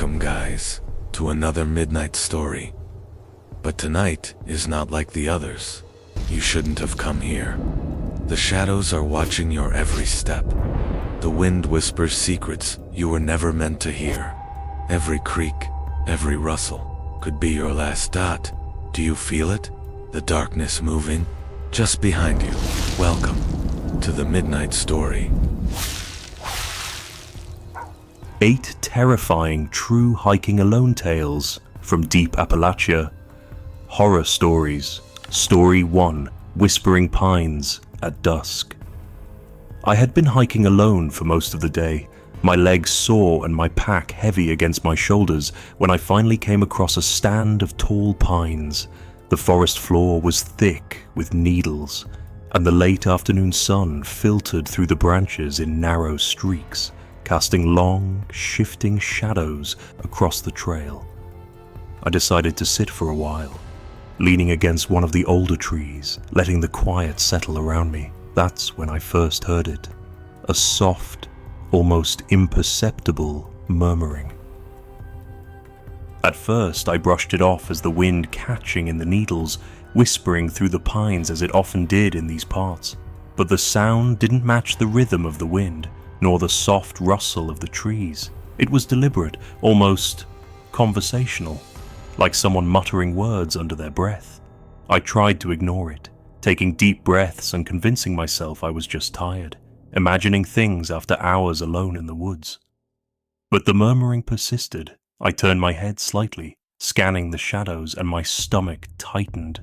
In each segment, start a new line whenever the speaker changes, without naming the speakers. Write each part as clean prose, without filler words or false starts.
Welcome, guys, to another midnight story. But tonight is not like the others. You shouldn't have come here. The shadows are watching your every step. The wind whispers secrets you were never meant to hear. Every creak, every rustle could be your last dot. Do you feel it? The darkness moving just behind you. Welcome to the Midnight Story.
8 terrifying true hiking alone tales from Deep Appalachia. Horror stories. Story 1: Whispering Pines at Dusk. I had been hiking alone for most of the day, my legs sore and my pack heavy against my shoulders when I finally came across a stand of tall pines. The forest floor was thick with needles, and the late afternoon sun filtered through the branches in narrow streaks, casting long, shifting shadows across the trail. I decided to sit for a while, leaning against one of the older trees, letting the quiet settle around me. That's when I first heard it. A soft, almost imperceptible murmuring. At first, I brushed it off as the wind catching in the needles, whispering through the pines as it often did in these parts. But the sound didn't match the rhythm of the wind, nor the soft rustle of the trees. It was deliberate, almost conversational, like someone muttering words under their breath. I tried to ignore it, taking deep breaths and convincing myself I was just tired, imagining things after hours alone in the woods. But the murmuring persisted. I turned my head slightly, scanning the shadows, and my stomach tightened.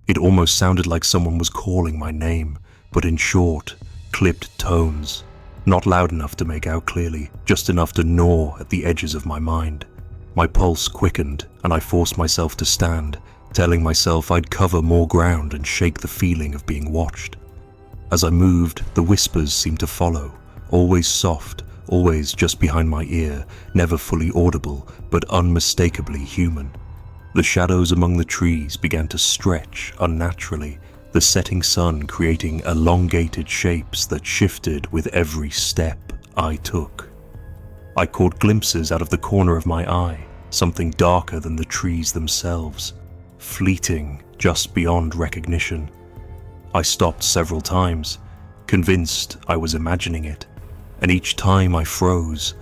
It almost sounded like someone was calling my name, but in short, clipped tones. Not loud enough to make out clearly, just enough to gnaw at the edges of my mind. My pulse quickened, and I forced myself to stand, telling myself I'd cover more ground and shake the feeling of being watched. As I moved, the whispers seemed to follow, always soft, always just behind my ear, never fully audible, but unmistakably human. The shadows among the trees began to stretch unnaturally, the setting sun creating elongated shapes that shifted with every step I took. I caught glimpses out of the corner of my eye, something darker than the trees themselves, fleeting just beyond recognition. I stopped several times, convinced I was imagining it, and each time I froze,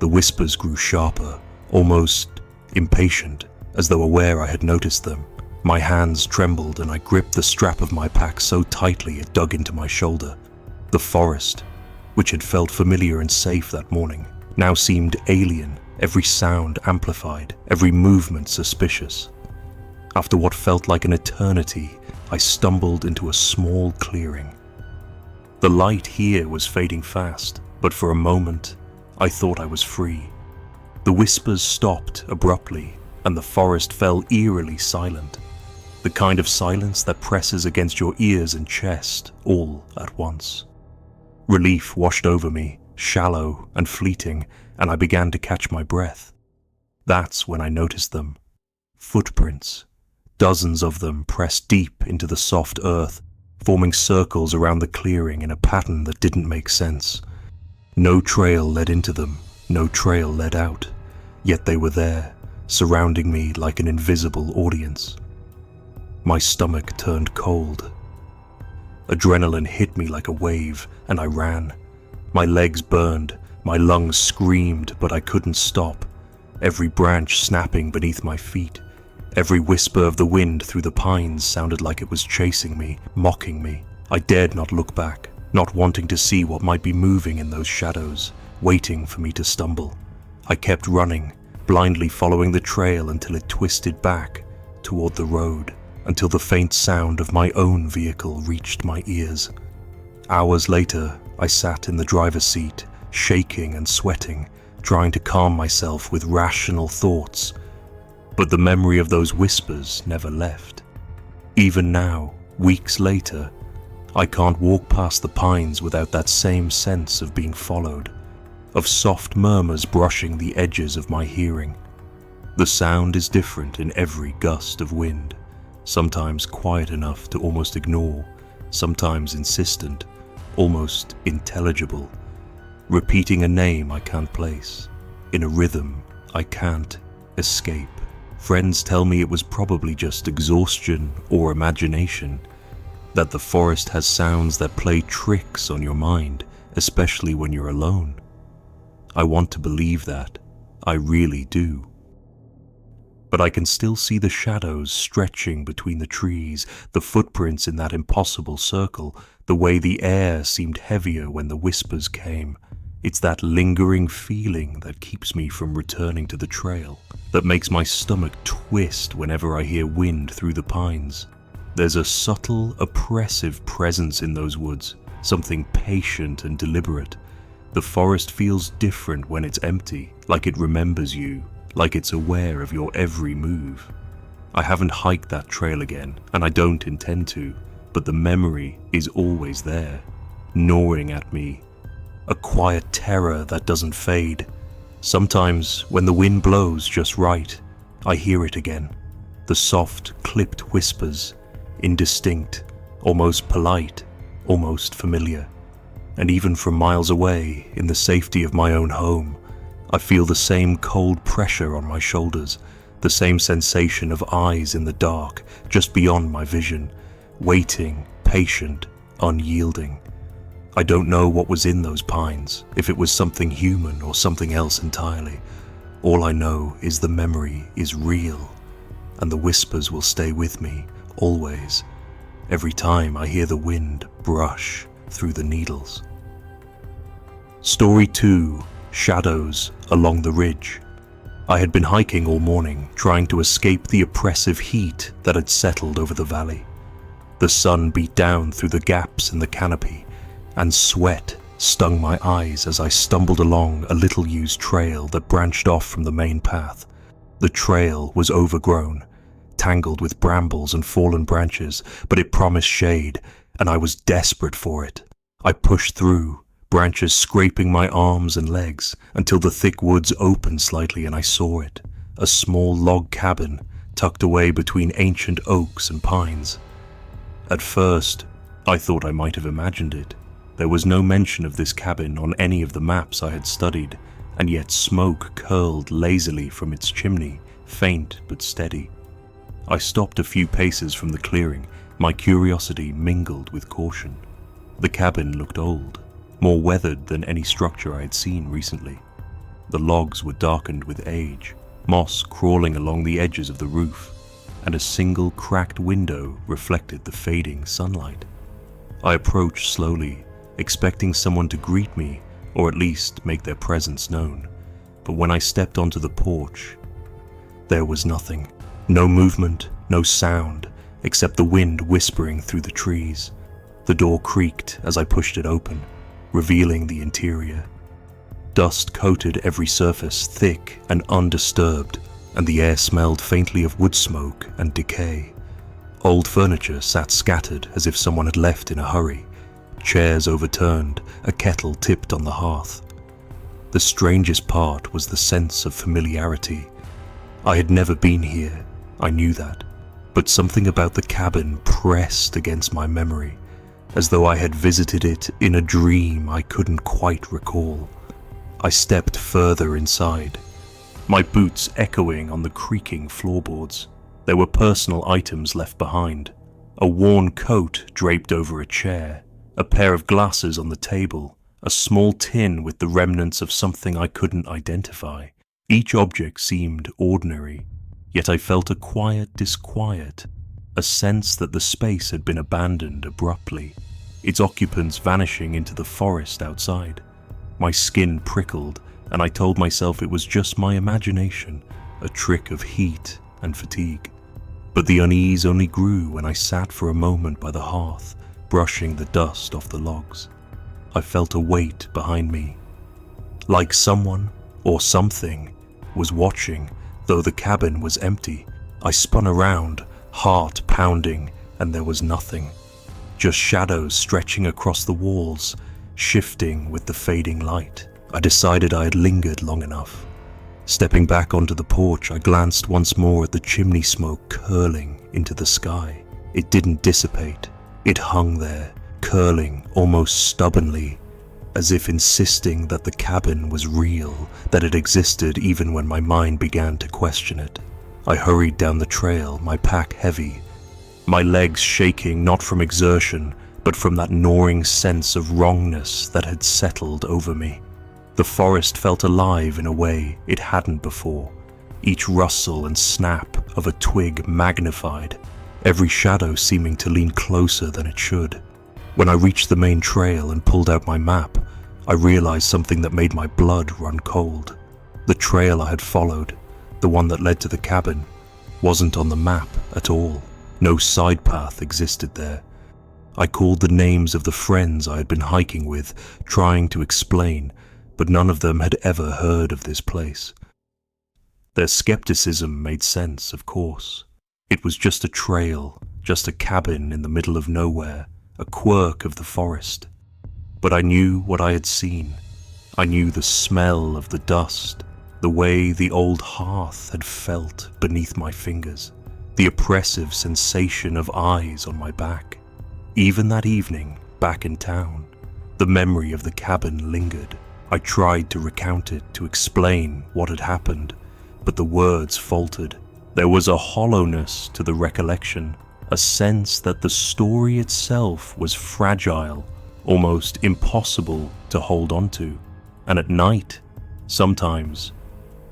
the whispers grew sharper, almost impatient, as though aware I had noticed them. My hands trembled and I gripped the strap of my pack so tightly it dug into my shoulder. The forest, which had felt familiar and safe that morning, now seemed alien, every sound amplified, every movement suspicious. After what felt like an eternity, I stumbled into a small clearing. The light here was fading fast, but for a moment, I thought I was free. The whispers stopped abruptly, and the forest fell eerily silent. The kind of silence that presses against your ears and chest all at once. Relief washed over me, shallow and fleeting, and I began to catch my breath. That's when I noticed them. Footprints. Dozens of them pressed deep into the soft earth, forming circles around the clearing in a pattern that didn't make sense. No trail led into them, no trail led out, yet they were there, surrounding me like an invisible audience. My stomach turned cold. Adrenaline hit me like a wave, and I ran. My legs burned, my lungs screamed, but I couldn't stop, every branch snapping beneath my feet. Every whisper of the wind through the pines sounded like it was chasing me, mocking me. I dared not look back, not wanting to see what might be moving in those shadows, waiting for me to stumble. I kept running, blindly following the trail until it twisted back toward the road, until the faint sound of my own vehicle reached my ears. Hours later, I sat in the driver's seat, shaking and sweating, trying to calm myself with rational thoughts. But the memory of those whispers never left. Even now, weeks later, I can't walk past the pines without that same sense of being followed, of soft murmurs brushing the edges of my hearing. The sound is different in every gust of wind, sometimes quiet enough to almost ignore, sometimes insistent, almost intelligible, repeating a name I can't place, in a rhythm I can't escape. Friends tell me it was probably just exhaustion or imagination, that the forest has sounds that play tricks on your mind, especially when you're alone. I want to believe that. I really do. But I can still see the shadows stretching between the trees, the footprints in that impossible circle, the way the air seemed heavier when the whispers came. It's that lingering feeling that keeps me from returning to the trail, that makes my stomach twist whenever I hear wind through the pines. There's a subtle, oppressive presence in those woods, something patient and deliberate. The forest feels different when it's empty, like it remembers you, like it's aware of your every move. I haven't hiked that trail again, and I don't intend to, but the memory is always there, gnawing at me. A quiet terror that doesn't fade. Sometimes, when the wind blows just right, I hear it again. The soft, clipped whispers, indistinct, almost polite, almost familiar. And even from miles away, in the safety of my own home, I feel the same cold pressure on my shoulders, the same sensation of eyes in the dark, just beyond my vision, waiting, patient, unyielding. I don't know what was in those pines, if it was something human or something else entirely. All I know is the memory is real, and the whispers will stay with me, always, every time I hear the wind brush through the needles. Story 2. Shadows along the ridge. I had been hiking all morning, trying to escape the oppressive heat that had settled over the valley. The sun beat down through the gaps in the canopy, and sweat stung my eyes as I stumbled along a little-used trail that branched off from the main path. The trail was overgrown, tangled with brambles and fallen branches, but it promised shade, and I was desperate for it. I pushed through, branches scraping my arms and legs, until the thick woods opened slightly and I saw it, a small log cabin tucked away between ancient oaks and pines. At first, I thought I might have imagined it. There was no mention of this cabin on any of the maps I had studied, and yet smoke curled lazily from its chimney, faint but steady. I stopped a few paces from the clearing, my curiosity mingled with caution. The cabin looked old, more weathered than any structure I had seen recently. The logs were darkened with age, moss crawling along the edges of the roof, and a single cracked window reflected the fading sunlight. I approached slowly, expecting someone to greet me, or at least make their presence known. But when I stepped onto the porch, there was nothing. No movement, no sound, except the wind whispering through the trees. The door creaked as I pushed it open, revealing the interior. Dust coated every surface, thick and undisturbed, and the air smelled faintly of wood smoke and decay. Old furniture sat scattered as if someone had left in a hurry. Chairs overturned, a kettle tipped on the hearth. The strangest part was the sense of familiarity. I had never been here, I knew that, but something about the cabin pressed against my memory, as though I had visited it in a dream I couldn't quite recall. I stepped further inside, my boots echoing on the creaking floorboards. There were personal items left behind, a worn coat draped over a chair, a pair of glasses on the table, a small tin with the remnants of something I couldn't identify. Each object seemed ordinary, yet I felt a quiet disquiet, a sense that the space had been abandoned abruptly, its occupants vanishing into the forest outside. My skin prickled, and I told myself it was just my imagination, a trick of heat and fatigue. But the unease only grew when I sat for a moment by the hearth, brushing the dust off the logs. I felt a weight behind me, like someone or something was watching, though the cabin was empty. I spun around, heart pounding, and there was nothing. Just shadows stretching across the walls, shifting with the fading light. I decided I had lingered long enough. Stepping back onto the porch, I glanced once more at the chimney smoke curling into the sky. It didn't dissipate. It hung there, curling almost stubbornly, as if insisting that the cabin was real, that it existed even when my mind began to question it. I hurried down the trail, my pack heavy, my legs shaking not from exertion, but from that gnawing sense of wrongness that had settled over me. The forest felt alive in a way it hadn't before, each rustle and snap of a twig magnified, every shadow seeming to lean closer than it should. When I reached the main trail and pulled out my map, I realized something that made my blood run cold. The trail I had followed, the one that led to the cabin, wasn't on the map at all. No side path existed there. I called the names of the friends I had been hiking with, trying to explain, but none of them had ever heard of this place. Their skepticism made sense, of course. It was just a trail, just a cabin in the middle of nowhere, a quirk of the forest. But I knew what I had seen. I knew the smell of the dust, the way the old hearth had felt beneath my fingers, the oppressive sensation of eyes on my back. Even that evening, back in town, the memory of the cabin lingered. I tried to recount it, to explain what had happened, but the words faltered. There was a hollowness to the recollection, a sense that the story itself was fragile, almost impossible to hold on to. And at night, sometimes,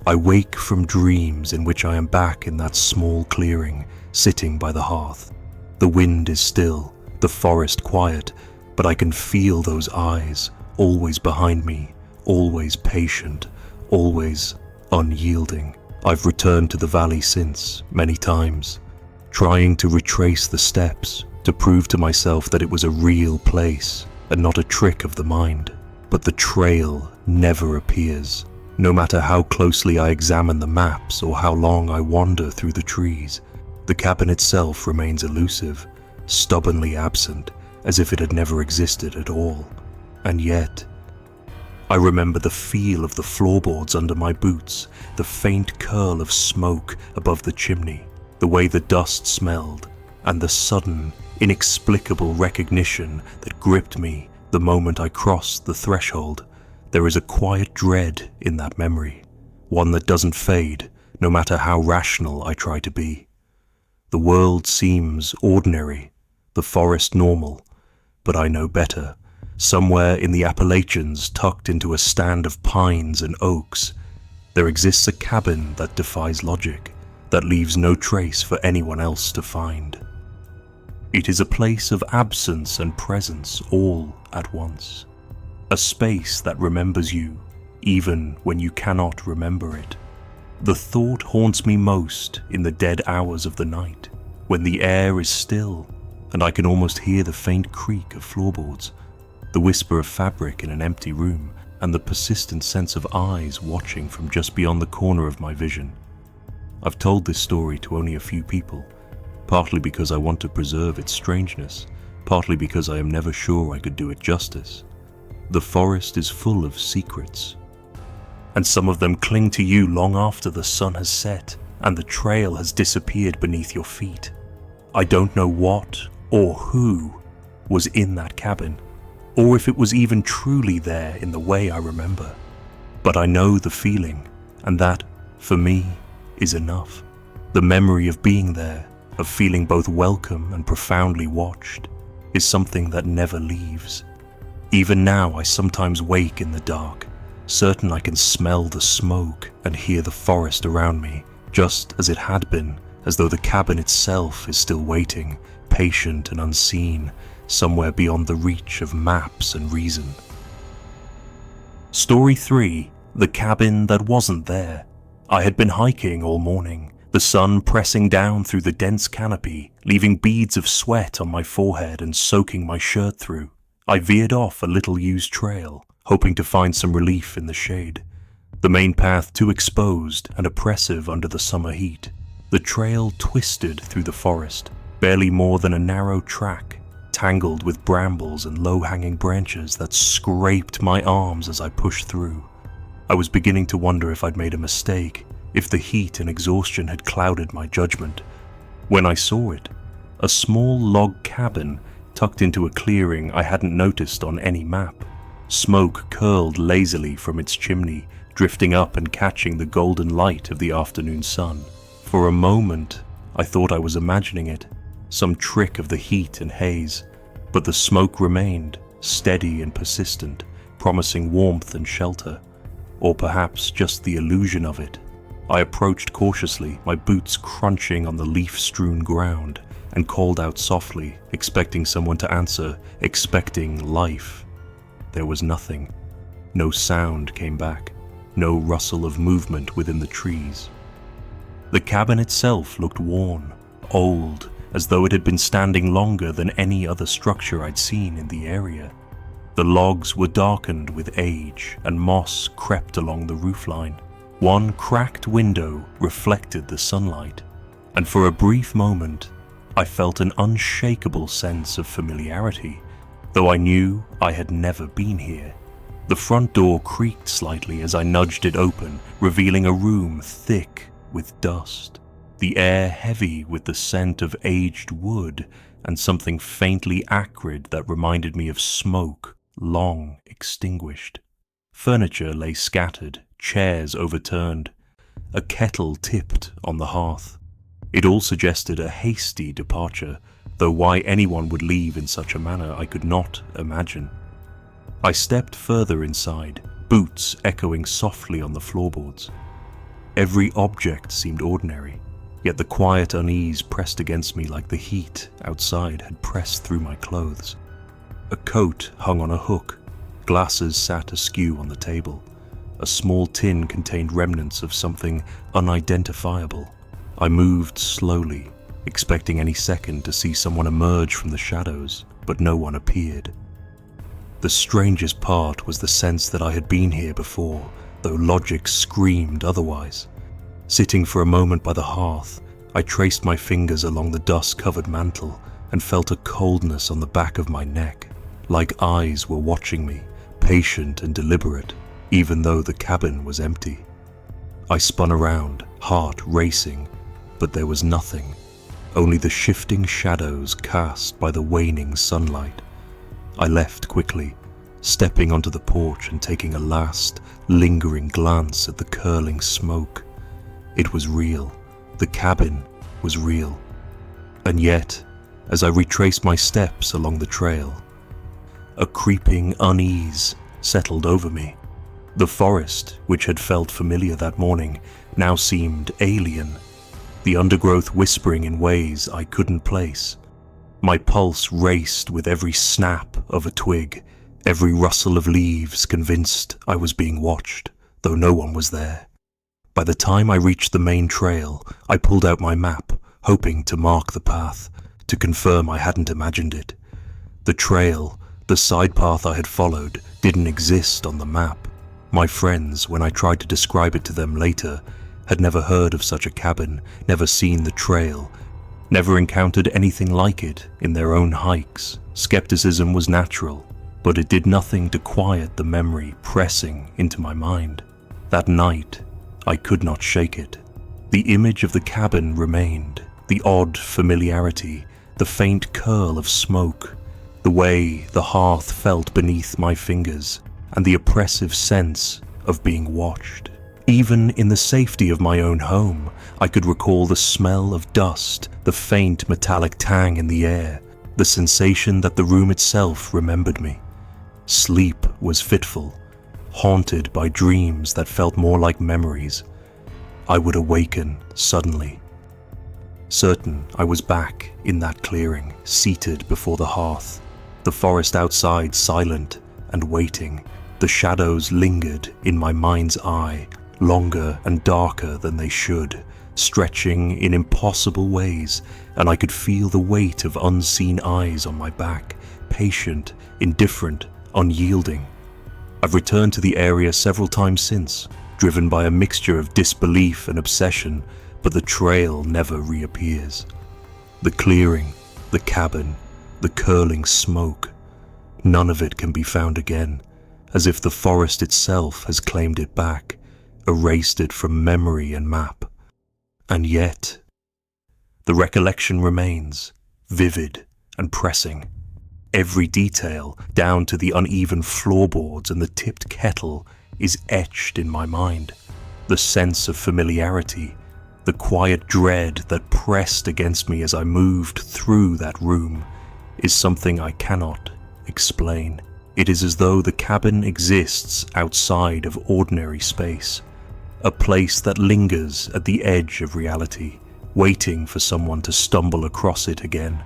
I wake from dreams in which I am back in that small clearing, sitting by the hearth. The wind is still, the forest quiet, but I can feel those eyes, always behind me, always patient, always unyielding. I've returned to the valley since, many times, trying to retrace the steps, to prove to myself that it was a real place and not a trick of the mind. But the trail never appears. No matter how closely I examine the maps or how long I wander through the trees, the cabin itself remains elusive, stubbornly absent, as if it had never existed at all. And yet, I remember the feel of the floorboards under my boots, the faint curl of smoke above the chimney, the way the dust smelled, and the sudden, inexplicable recognition that gripped me the moment I crossed the threshold. There is a quiet dread in that memory, one that doesn't fade, no matter how rational I try to be. The world seems ordinary, the forest normal, but I know better. Somewhere in the Appalachians, tucked into a stand of pines and oaks, there exists a cabin that defies logic, that leaves no trace for anyone else to find. It is a place of absence and presence all at once. A space that remembers you, even when you cannot remember it. The thought haunts me most in the dead hours of the night, when the air is still, and I can almost hear the faint creak of floorboards, the whisper of fabric in an empty room, and the persistent sense of eyes watching from just beyond the corner of my vision. I've told this story to only a few people, partly because I want to preserve its strangeness, partly because I am never sure I could do it justice. The forest is full of secrets, and some of them cling to you long after the sun has set and the trail has disappeared beneath your feet. I don't know what or who was in that cabin, or if it was even truly there in the way I remember. But I know the feeling, and that, for me, is enough. The memory of being there, of feeling both welcome and profoundly watched, is something that never leaves. Even now I sometimes wake in the dark, certain I can smell the smoke and hear the forest around me, just as it had been, as though the cabin itself is still waiting, patient and unseen, somewhere beyond the reach of maps and reason. Story 3. The cabin that wasn't there. I had been hiking all morning, the sun pressing down through the dense canopy, leaving beads of sweat on my forehead and soaking my shirt through. I veered off a little-used trail, hoping to find some relief in the shade. The main path too exposed and oppressive under the summer heat. The trail twisted through the forest, barely more than a narrow track, tangled with brambles and low-hanging branches that scraped my arms as I pushed through. I was beginning to wonder if I'd made a mistake, if the heat and exhaustion had clouded my judgment. When I saw it, a small log cabin tucked into a clearing I hadn't noticed on any map, Smoke curled lazily from its chimney, drifting up and catching the golden light of the afternoon sun. For a moment, I thought I was imagining it, some trick of the heat and haze, but the smoke remained, steady and persistent, promising warmth and shelter, or perhaps just the illusion of it. I approached cautiously, my boots crunching on the leaf-strewn ground, and called out softly, expecting someone to answer, expecting life. There was nothing. No sound came back, no rustle of movement within the trees. The cabin itself looked worn, old, as though it had been standing longer than any other structure I'd seen in the area. The logs were darkened with age, and moss crept along the roofline. One cracked window reflected the sunlight, and for a brief moment, I felt an unshakable sense of familiarity, though I knew I had never been here. The front door creaked slightly as I nudged it open, revealing a room thick with dust, the air heavy with the scent of aged wood and something faintly acrid that reminded me of smoke long extinguished. Furniture lay scattered, chairs overturned, a kettle tipped on the hearth. It all suggested a hasty departure, though why anyone would leave in such a manner I could not imagine. I stepped further inside, boots echoing softly on the floorboards. Every object seemed ordinary, yet the quiet unease pressed against me like the heat outside had pressed through my clothes. A coat hung on a hook, glasses sat askew on the table. A small tin contained remnants of something unidentifiable. I moved slowly, expecting any second to see someone emerge from the shadows, but no one appeared. The strangest part was the sense that I had been here before, though logic screamed otherwise. Sitting for a moment by the hearth, I traced my fingers along the dust-covered mantle and felt a coldness on the back of my neck, like eyes were watching me, patient and deliberate, even though the cabin was empty. I spun around, heart racing, but there was nothing, only the shifting shadows cast by the waning sunlight. I left quickly, stepping onto the porch and taking a last, lingering glance at the curling smoke. It was real. The cabin was real. And yet, as I retraced my steps along the trail, a creeping unease settled over me. The forest, which had felt familiar that morning, now seemed alien, the undergrowth whispering in ways I couldn't place. My pulse raced with every snap of a twig, every rustle of leaves, convinced I was being watched, though no one was there. By the time I reached the main trail, I pulled out my map, hoping to mark the path, to confirm I hadn't imagined it. The trail, the side path I had followed, didn't exist on the map. My friends, when I tried to describe it to them later, had never heard of such a cabin, never seen the trail, never encountered anything like it in their own hikes. Skepticism was natural, but it did nothing to quiet the memory pressing into my mind. That night, I could not shake it. The image of the cabin remained, the odd familiarity, the faint curl of smoke, the way the hearth felt beneath my fingers, and the oppressive sense of being watched. Even in the safety of my own home, I could recall the smell of dust, the faint metallic tang in the air, the sensation that the room itself remembered me. Sleep was fitful, haunted by dreams that felt more like memories. I would awaken suddenly. Certain I was back in that clearing, seated before the hearth, the forest outside silent and waiting. The shadows lingered in my mind's eye, longer and darker than they should, stretching in impossible ways, and I could feel the weight of unseen eyes on my back, patient, indifferent, unyielding. I've returned to the area several times since, driven by a mixture of disbelief and obsession, but the trail never reappears. The clearing, the cabin, the curling smoke, none of it can be found again, as if the forest itself has claimed it back, erased it from memory and map. And yet, the recollection remains, vivid and pressing. Every detail, down to the uneven floorboards and the tipped kettle, is etched in my mind. The sense of familiarity, the quiet dread that pressed against me as I moved through that room, is something I cannot explain. It is as though the cabin exists outside of ordinary space, a place that lingers at the edge of reality, waiting for someone to stumble across it again.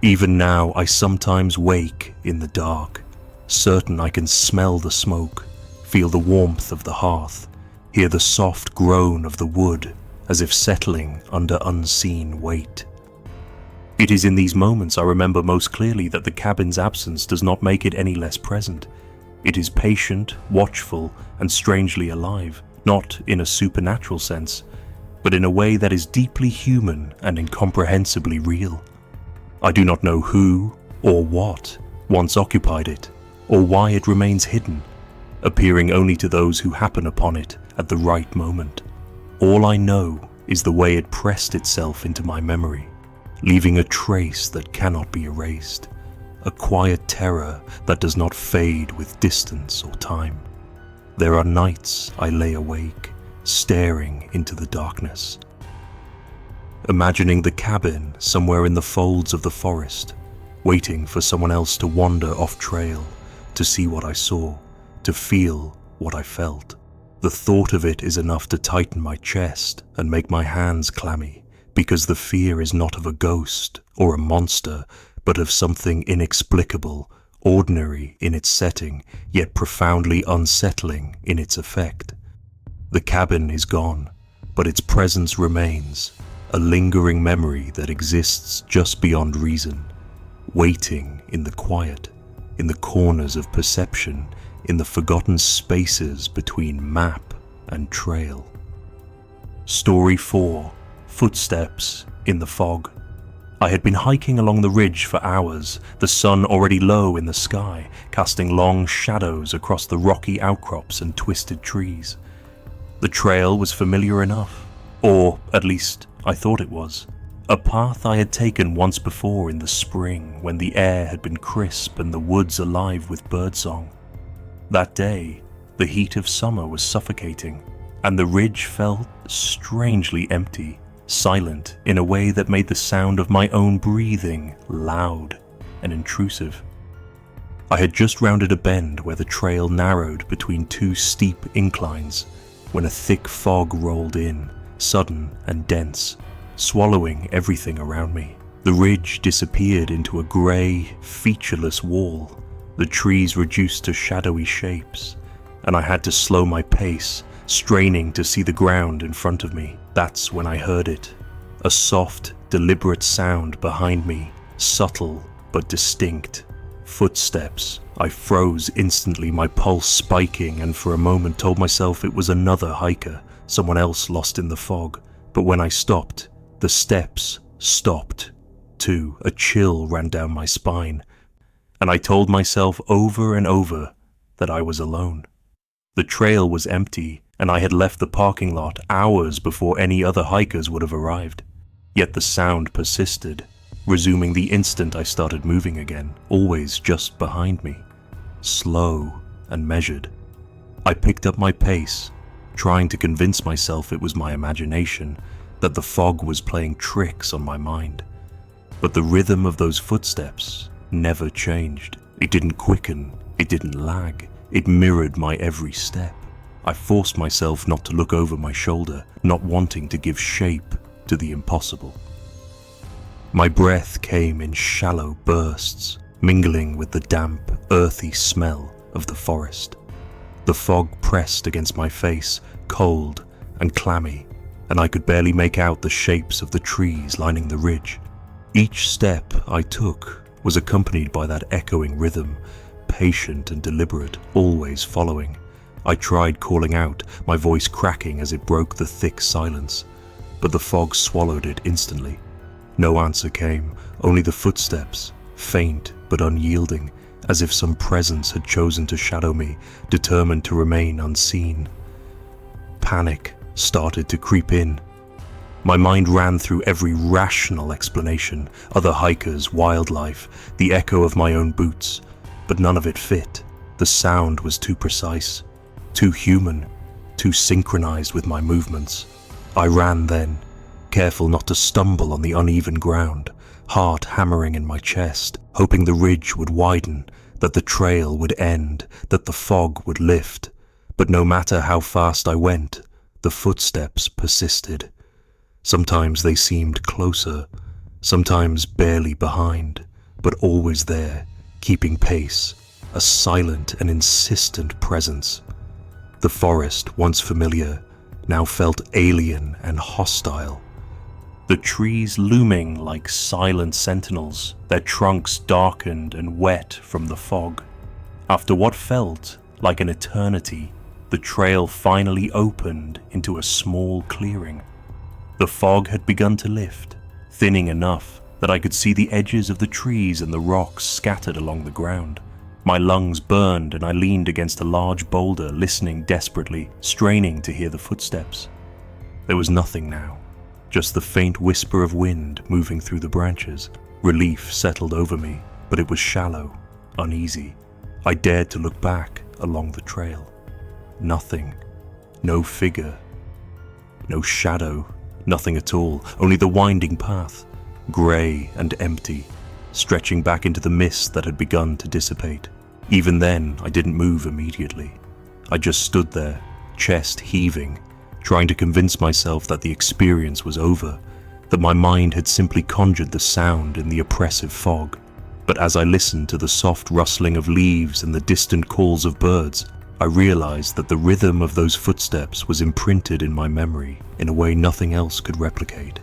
Even now, I sometimes wake in the dark, certain I can smell the smoke, feel the warmth of the hearth, hear the soft groan of the wood as if settling under unseen weight. It is in these moments I remember most clearly that the cabin's absence does not make it any less present. It is patient, watchful, and strangely alive, not in a supernatural sense, but in a way that is deeply human and incomprehensibly real. I do not know who or what once occupied it, or why it remains hidden, appearing only to those who happen upon it at the right moment. All I know is the way it pressed itself into my memory, leaving a trace that cannot be erased, a quiet terror that does not fade with distance or time. There are nights I lay awake, staring into the darkness, imagining the cabin somewhere in the folds of the forest, waiting for someone else to wander off trail, to see what I saw, to feel what I felt. The thought of it is enough to tighten my chest and make my hands clammy, because the fear is not of a ghost or a monster, but of something inexplicable, ordinary in its setting, yet profoundly unsettling in its effect. The cabin is gone, but its presence remains, a lingering memory that exists just beyond reason, waiting in the quiet, in the corners of perception, in the forgotten spaces between map and trail. Story 4: Footsteps in the Fog. I had been hiking along the ridge for hours, the sun already low in the sky, casting long shadows across the rocky outcrops and twisted trees. The trail was familiar enough, or at least I thought it was. A path I had taken once before in the spring when the air had been crisp and the woods alive with birdsong. That day, the heat of summer was suffocating, and the ridge felt strangely empty, silent in a way that made the sound of my own breathing loud and intrusive. I had just rounded a bend where the trail narrowed between two steep inclines when a thick fog rolled in, sudden and dense, swallowing everything around me. The ridge disappeared into a grey, featureless wall, the trees reduced to shadowy shapes, and I had to slow my pace, straining to see the ground in front of me. That's when I heard it, a soft, deliberate sound behind me, subtle but distinct. Footsteps. I froze instantly, my pulse spiking, and for a moment told myself it was another hiker, someone else lost in the fog. But when I stopped, the steps stopped too. A chill ran down my spine, and I told myself over and over that I was alone. The trail was empty, and I had left the parking lot hours before any other hikers would have arrived. Yet the sound persisted, resuming the instant I started moving again, always just behind me, slow and measured. I picked up my pace, trying to convince myself it was my imagination, that the fog was playing tricks on my mind. But the rhythm of those footsteps never changed. It didn't quicken, it didn't lag, it mirrored my every step. I forced myself not to look over my shoulder, not wanting to give shape to the impossible. My breath came in shallow bursts, mingling with the damp, earthy smell of the forest. The fog pressed against my face, cold and clammy, and I could barely make out the shapes of the trees lining the ridge. Each step I took was accompanied by that echoing rhythm, patient and deliberate, always following. I tried calling out, my voice cracking as it broke the thick silence, but the fog swallowed it instantly. No answer came, only the footsteps, faint but unyielding, as if some presence had chosen to shadow me, determined to remain unseen. Panic started to creep in. My mind ran through every rational explanation, other hikers, wildlife, the echo of my own boots, but none of it fit. The sound was too precise, too human, too synchronized with my movements. I ran then, careful not to stumble on the uneven ground, heart hammering in my chest, hoping the ridge would widen, that the trail would end, that the fog would lift. But no matter how fast I went, the footsteps persisted. Sometimes they seemed closer, sometimes barely behind, but always there, keeping pace, a silent and insistent presence. The forest, once familiar, now felt alien and hostile. The trees looming like silent sentinels, their trunks darkened and wet from the fog. After what felt like an eternity, the trail finally opened into a small clearing. The fog had begun to lift, thinning enough that I could see the edges of the trees and the rocks scattered along the ground. My lungs burned and I leaned against a large boulder, listening desperately, straining to hear the footsteps. There was nothing now, just the faint whisper of wind moving through the branches. Relief settled over me, but it was shallow, uneasy. I dared to look back along the trail. Nothing, no figure, no shadow, nothing at all, only the winding path, grey and empty, stretching back into the mist that had begun to dissipate. Even then, I didn't move immediately. I just stood there, chest heaving, trying to convince myself that the experience was over, that my mind had simply conjured the sound in the oppressive fog. But as I listened to the soft rustling of leaves and the distant calls of birds, I realized that the rhythm of those footsteps was imprinted in my memory in a way nothing else could replicate.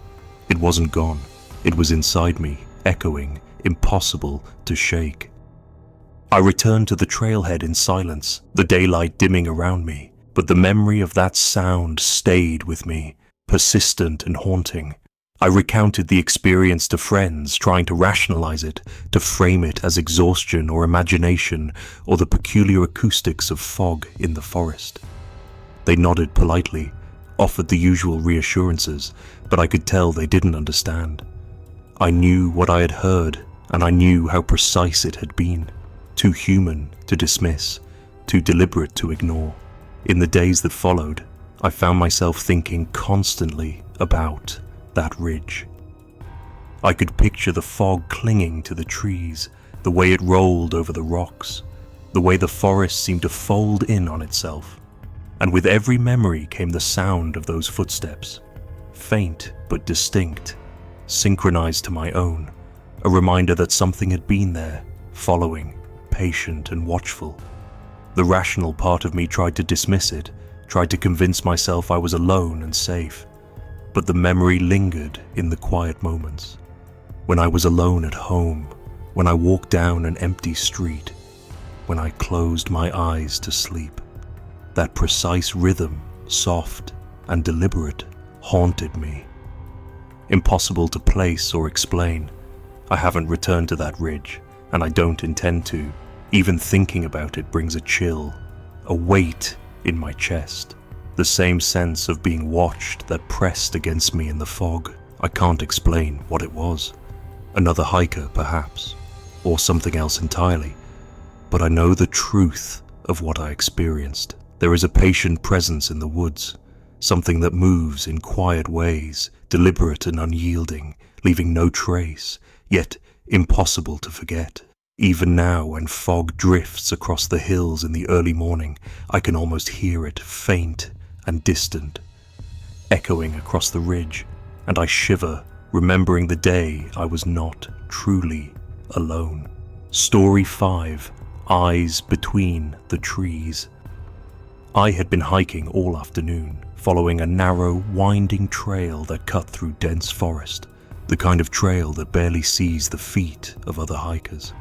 It wasn't gone. It was inside me, echoing, impossible to shake. I returned to the trailhead in silence, the daylight dimming around me, but the memory of that sound stayed with me, persistent and haunting. I recounted the experience to friends, trying to rationalize it, to frame it as exhaustion or imagination or the peculiar acoustics of fog in the forest. They nodded politely, offered the usual reassurances, but I could tell they didn't understand. I knew what I had heard, and I knew how precise it had been. Too human to dismiss, too deliberate to ignore. In the days that followed, I found myself thinking constantly about that ridge. I could picture the fog clinging to the trees, the way it rolled over the rocks, the way the forest seemed to fold in on itself. And with every memory came the sound of those footsteps, faint but distinct, synchronized to my own, a reminder that something had been there, following, patient and watchful. The rational part of me tried to dismiss it, tried to convince myself I was alone and safe. But the memory lingered in the quiet moments. When I was alone at home, when I walked down an empty street, when I closed my eyes to sleep. That precise rhythm, soft and deliberate, haunted me. Impossible to place or explain. I haven't returned to that ridge, and I don't intend to. Even thinking about it brings a chill, a weight in my chest. The same sense of being watched that pressed against me in the fog. I can't explain what it was. Another hiker, perhaps, or something else entirely. But I know the truth of what I experienced. There is a patient presence in the woods, something that moves in quiet ways, deliberate and unyielding, leaving no trace, yet impossible to forget. Even now, when fog drifts across the hills in the early morning, I can almost hear it, faint and distant, echoing across the ridge, and I shiver, remembering the day I was not truly alone. Story 5: Eyes Between the Trees. I had been hiking all afternoon, following a narrow, winding trail that cut through dense forest, the kind of trail that barely sees the feet of other hikers.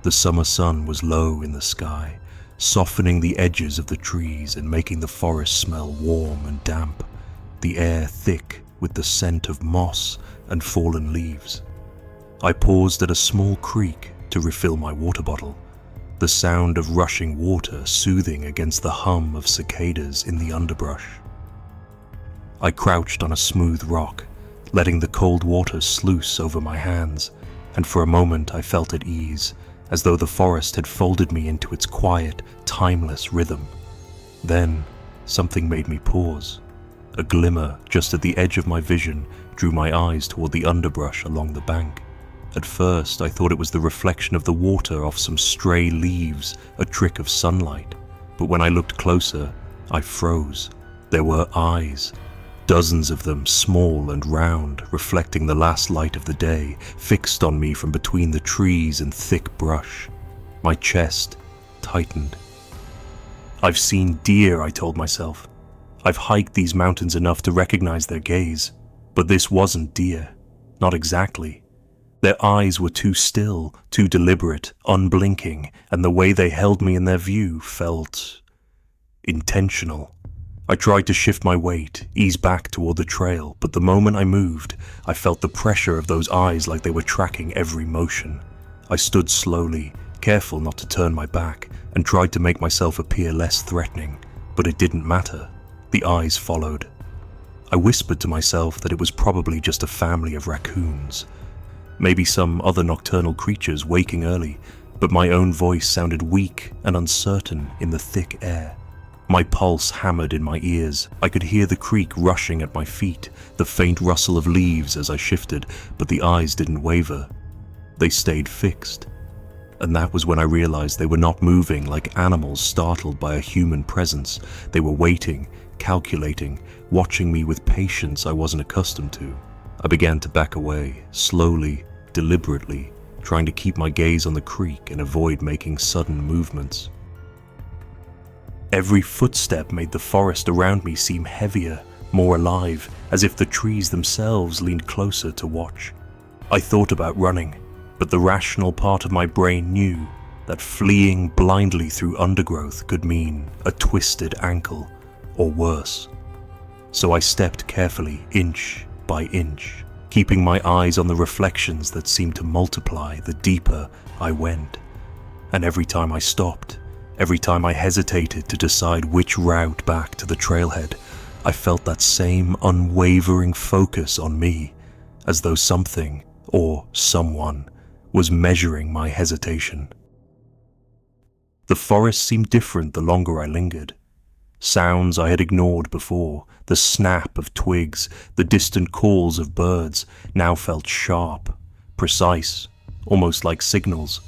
The summer sun was low in the sky, softening the edges of the trees and making the forest smell warm and damp, the air thick with the scent of moss and fallen leaves. I paused at a small creek to refill my water bottle, the sound of rushing water soothing against the hum of cicadas in the underbrush. I crouched on a smooth rock, letting the cold water sluice over my hands, and for a moment I felt at ease, as though the forest had folded me into its quiet, timeless rhythm. Then, something made me pause. A glimmer just at the edge of my vision drew my eyes toward the underbrush along the bank. At first, I thought it was the reflection of the water off some stray leaves, a trick of sunlight. But when I looked closer, I froze. There were eyes. Dozens of them, small and round, reflecting the last light of the day, fixed on me from between the trees and thick brush. My chest tightened. I've seen deer, I told myself. I've hiked these mountains enough to recognize their gaze. But this wasn't deer. Not exactly. Their eyes were too still, too deliberate, unblinking, and the way they held me in their view felt intentional. I tried to shift my weight, ease back toward the trail, but the moment I moved, I felt the pressure of those eyes like they were tracking every motion. I stood slowly, careful not to turn my back, and tried to make myself appear less threatening, but it didn't matter. The eyes followed. I whispered to myself that it was probably just a family of raccoons. Maybe some other nocturnal creatures waking early, but my own voice sounded weak and uncertain in the thick air. My pulse hammered in my ears. I could hear the creek rushing at my feet, the faint rustle of leaves as I shifted, but the eyes didn't waver. They stayed fixed. And that was when I realized they were not moving like animals startled by a human presence. They were waiting, calculating, watching me with patience I wasn't accustomed to. I began to back away, slowly, deliberately, trying to keep my gaze on the creek and avoid making sudden movements. Every footstep made the forest around me seem heavier, more alive, as if the trees themselves leaned closer to watch. I thought about running, but the rational part of my brain knew that fleeing blindly through undergrowth could mean a twisted ankle, or worse. So I stepped carefully, inch by inch, keeping my eyes on the reflections that seemed to multiply the deeper I went. And every time I stopped, every time I hesitated to decide which route back to the trailhead, I felt that same unwavering focus on me, as though something, or someone, was measuring my hesitation. The forest seemed different the longer I lingered. Sounds I had ignored before, the snap of twigs, the distant calls of birds, now felt sharp, precise, almost like signals.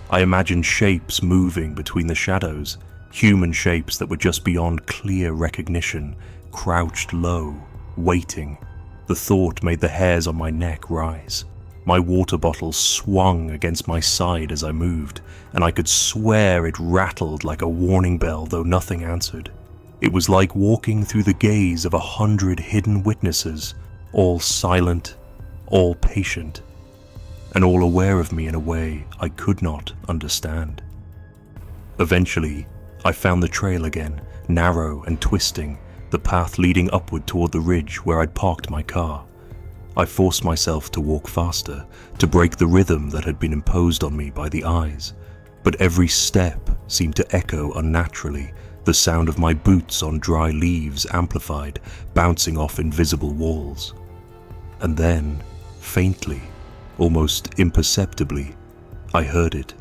I imagined shapes moving between the shadows, human shapes that were just beyond clear recognition, crouched low, waiting. The thought made the hairs on my neck rise. My water bottle swung against my side as I moved, and I could swear it rattled like a warning bell, though nothing answered. It was like walking through the gaze of 100 hidden witnesses, all silent, all patient, and all aware of me in a way I could not understand. Eventually, I found the trail again, narrow and twisting, the path leading upward toward the ridge where I'd parked my car. I forced myself to walk faster, to break the rhythm that had been imposed on me by the eyes, but every step seemed to echo unnaturally, the sound of my boots on dry leaves amplified, bouncing off invisible walls. And then, faintly, almost imperceptibly, I heard it,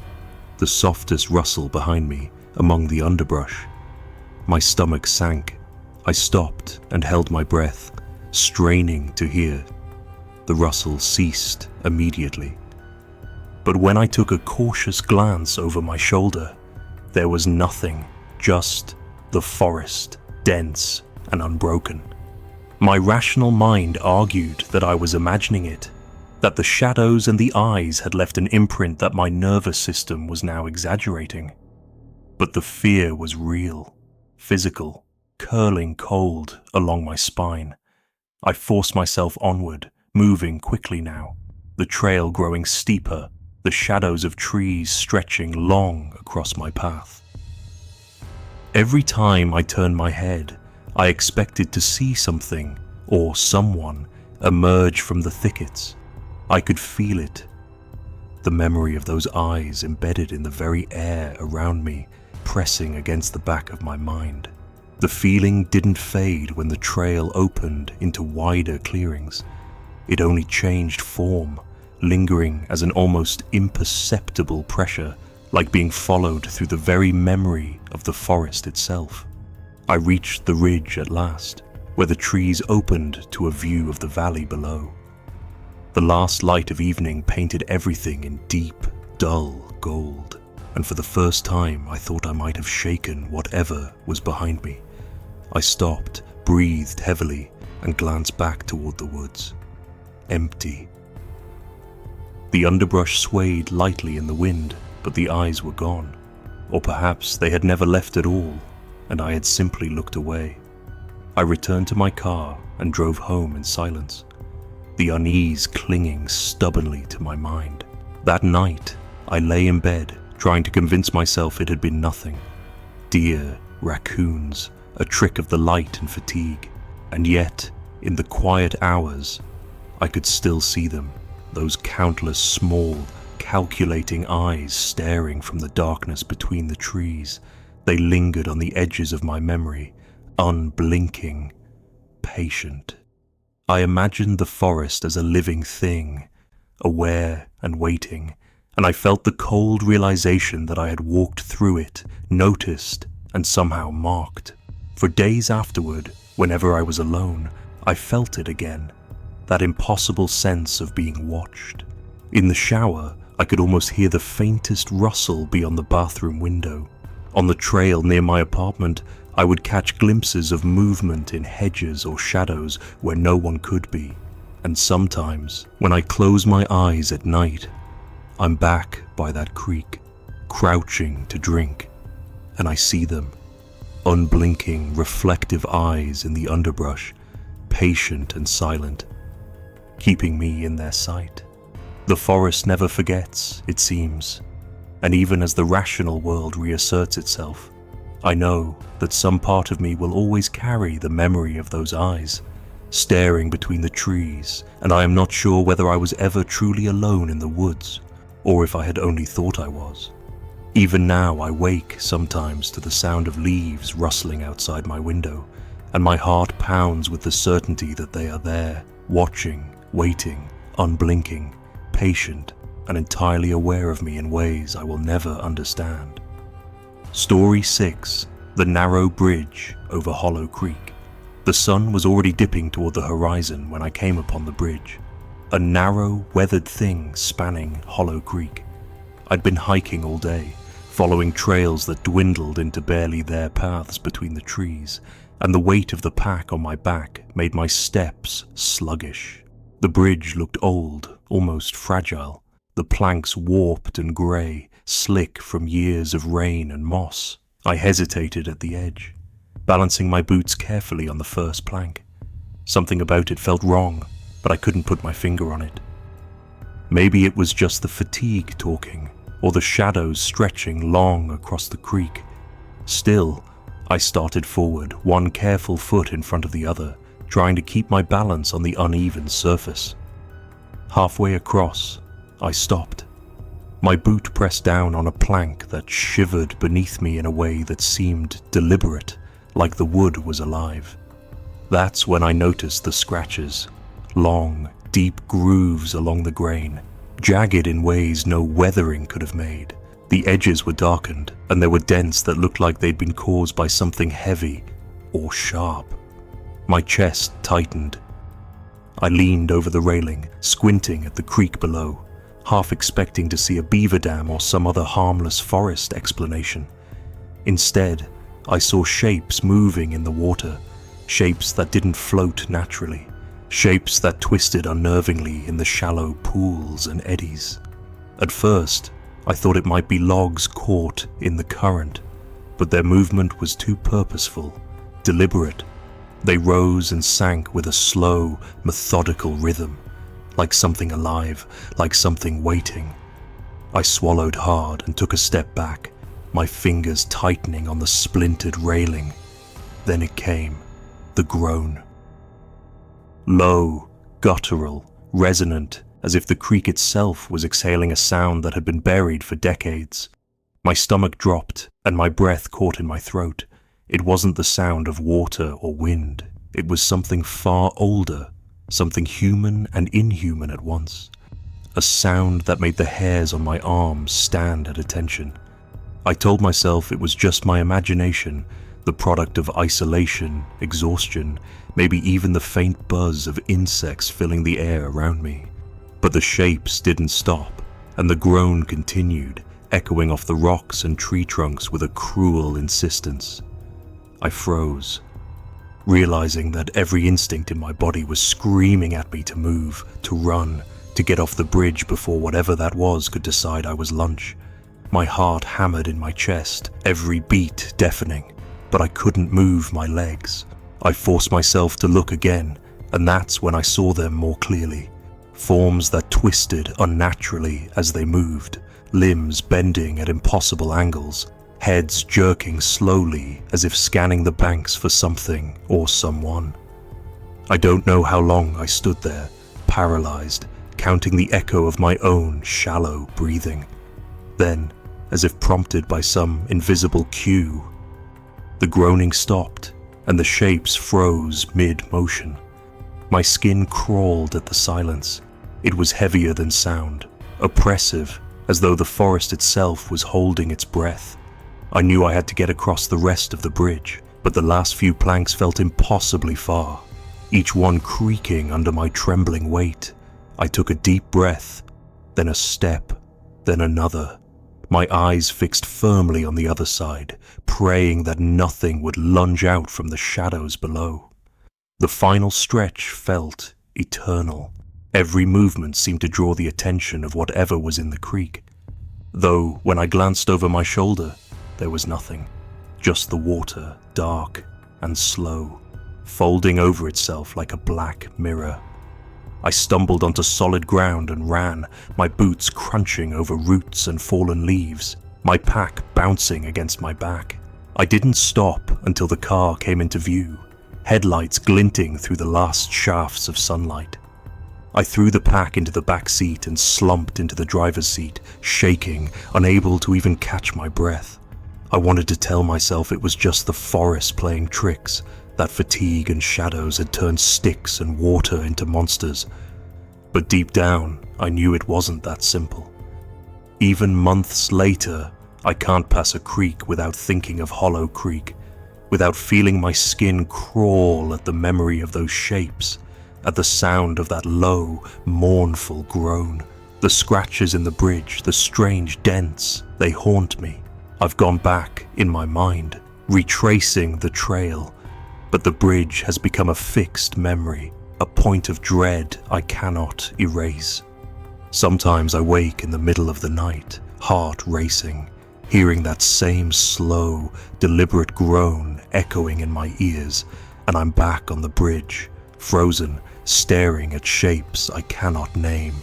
the softest rustle behind me, among the underbrush. My stomach sank. I stopped and held my breath, straining to hear. The rustle ceased immediately. But when I took a cautious glance over my shoulder, there was nothing, just the forest, dense and unbroken. My rational mind argued that I was imagining it, that the shadows and the eyes had left an imprint that my nervous system was now exaggerating. But the fear was real, physical, curling cold along my spine. I forced myself onward, moving quickly now, the trail growing steeper, the shadows of trees stretching long across my path. Every time I turned my head, I expected to see something, or someone, emerge from the thickets. I could feel it. The memory of those eyes embedded in the very air around me, pressing against the back of my mind. The feeling didn't fade when the trail opened into wider clearings. It only changed form, lingering as an almost imperceptible pressure, like being followed through the very memory of the forest itself. I reached the ridge at last, where the trees opened to a view of the valley below. The last light of evening painted everything in deep, dull gold, and for the first time I thought I might have shaken whatever was behind me. I stopped, breathed heavily, and glanced back toward the woods. Empty. The underbrush swayed lightly in the wind, but the eyes were gone. Or perhaps they had never left at all, and I had simply looked away. I returned to my car and drove home in silence, the unease clinging stubbornly to my mind. That night, I lay in bed, trying to convince myself it had been nothing. Deer, raccoons, a trick of the light and fatigue. And yet, in the quiet hours, I could still see them, those countless small, calculating eyes staring from the darkness between the trees. They lingered on the edges of my memory, unblinking, patient. I imagined the forest as a living thing, aware and waiting, and I felt the cold realization that I had walked through it, noticed, and somehow marked. For days afterward, whenever I was alone, I felt it again, that impossible sense of being watched. In the shower, I could almost hear the faintest rustle beyond the bathroom window. On the trail near my apartment, I would catch glimpses of movement in hedges or shadows where no one could be. And sometimes, when I close my eyes at night, I'm back by that creek, crouching to drink, and I see them, unblinking, reflective eyes in the underbrush, patient and silent, keeping me in their sight. The forest never forgets, it seems, and even as the rational world reasserts itself, I know that some part of me will always carry the memory of those eyes, staring between the trees, and I am not sure whether I was ever truly alone in the woods, or if I had only thought I was. Even now I wake sometimes to the sound of leaves rustling outside my window, and my heart pounds with the certainty that they are there, watching, waiting, unblinking, patient, and entirely aware of me in ways I will never understand. Story 6. The Narrow Bridge over Hollow Creek. The sun was already dipping toward the horizon when I came upon the bridge, a narrow, weathered thing spanning Hollow Creek. I'd been hiking all day, following trails that dwindled into barely there paths between the trees, and the weight of the pack on my back made my steps sluggish. The bridge looked old, almost fragile, the planks warped and grey, slick from years of rain and moss. I hesitated at the edge, balancing my boots carefully on the first plank. Something about it felt wrong, but I couldn't put my finger on it. Maybe it was just the fatigue talking, or the shadows stretching long across the creek. Still, I started forward, one careful foot in front of the other, trying to keep my balance on the uneven surface. Halfway across, I stopped. My boot pressed down on a plank that shivered beneath me in a way that seemed deliberate, like the wood was alive. That's when I noticed the scratches, long, deep grooves along the grain, jagged in ways no weathering could have made. The edges were darkened, and there were dents that looked like they'd been caused by something heavy or sharp. My chest tightened. I leaned over the railing, squinting at the creek below, half expecting to see a beaver dam or some other harmless forest explanation. Instead, I saw shapes moving in the water, shapes that didn't float naturally, shapes that twisted unnervingly in the shallow pools and eddies. At first, I thought it might be logs caught in the current, but their movement was too purposeful, deliberate. They rose and sank with a slow, methodical rhythm, like something alive, like something waiting. I swallowed hard and took a step back, my fingers tightening on the splintered railing. Then it came, the groan. Low, guttural, resonant, as if the creek itself was exhaling a sound that had been buried for decades. My stomach dropped, and my breath caught in my throat. It wasn't the sound of water or wind. It was something far older, something human and inhuman at once. A sound that made the hairs on my arms stand at attention. I told myself it was just my imagination, the product of isolation, exhaustion, maybe even the faint buzz of insects filling the air around me. But the shapes didn't stop, and the groan continued, echoing off the rocks and tree trunks with a cruel insistence. I froze, realizing that every instinct in my body was screaming at me to move, to run, to get off the bridge before whatever that was could decide I was lunch. My heart hammered in my chest, every beat deafening, but I couldn't move my legs. I forced myself to look again, and that's when I saw them more clearly. Forms that twisted unnaturally as they moved, limbs bending at impossible angles, heads jerking slowly as if scanning the banks for something or someone. I don't know how long I stood there, paralyzed, counting the echo of my own shallow breathing. Then, as if prompted by some invisible cue, the groaning stopped and the shapes froze mid-motion. My skin crawled at the silence. It was heavier than sound, oppressive, as though the forest itself was holding its breath. I knew I had to get across the rest of the bridge, but the last few planks felt impossibly far, each one creaking under my trembling weight. I took a deep breath, then a step, then another, my eyes fixed firmly on the other side, praying that nothing would lunge out from the shadows below. The final stretch felt eternal. Every movement seemed to draw the attention of whatever was in the creek, though when I glanced over my shoulder, there was nothing, just the water, dark and slow, folding over itself like a black mirror. I stumbled onto solid ground and ran, my boots crunching over roots and fallen leaves, my pack bouncing against my back. I didn't stop until the car came into view, headlights glinting through the last shafts of sunlight. I threw the pack into the back seat and slumped into the driver's seat, shaking, unable to even catch my breath. I wanted to tell myself it was just the forest playing tricks, that fatigue and shadows had turned sticks and water into monsters. But deep down, I knew it wasn't that simple. Even months later, I can't pass a creek without thinking of Hollow Creek, without feeling my skin crawl at the memory of those shapes, at the sound of that low, mournful groan. The scratches in the bridge, the strange dents, they haunt me. I've gone back in my mind, retracing the trail, but the bridge has become a fixed memory, a point of dread I cannot erase. Sometimes I wake in the middle of the night, heart racing, hearing that same slow, deliberate groan echoing in my ears, and I'm back on the bridge, frozen, staring at shapes I cannot name.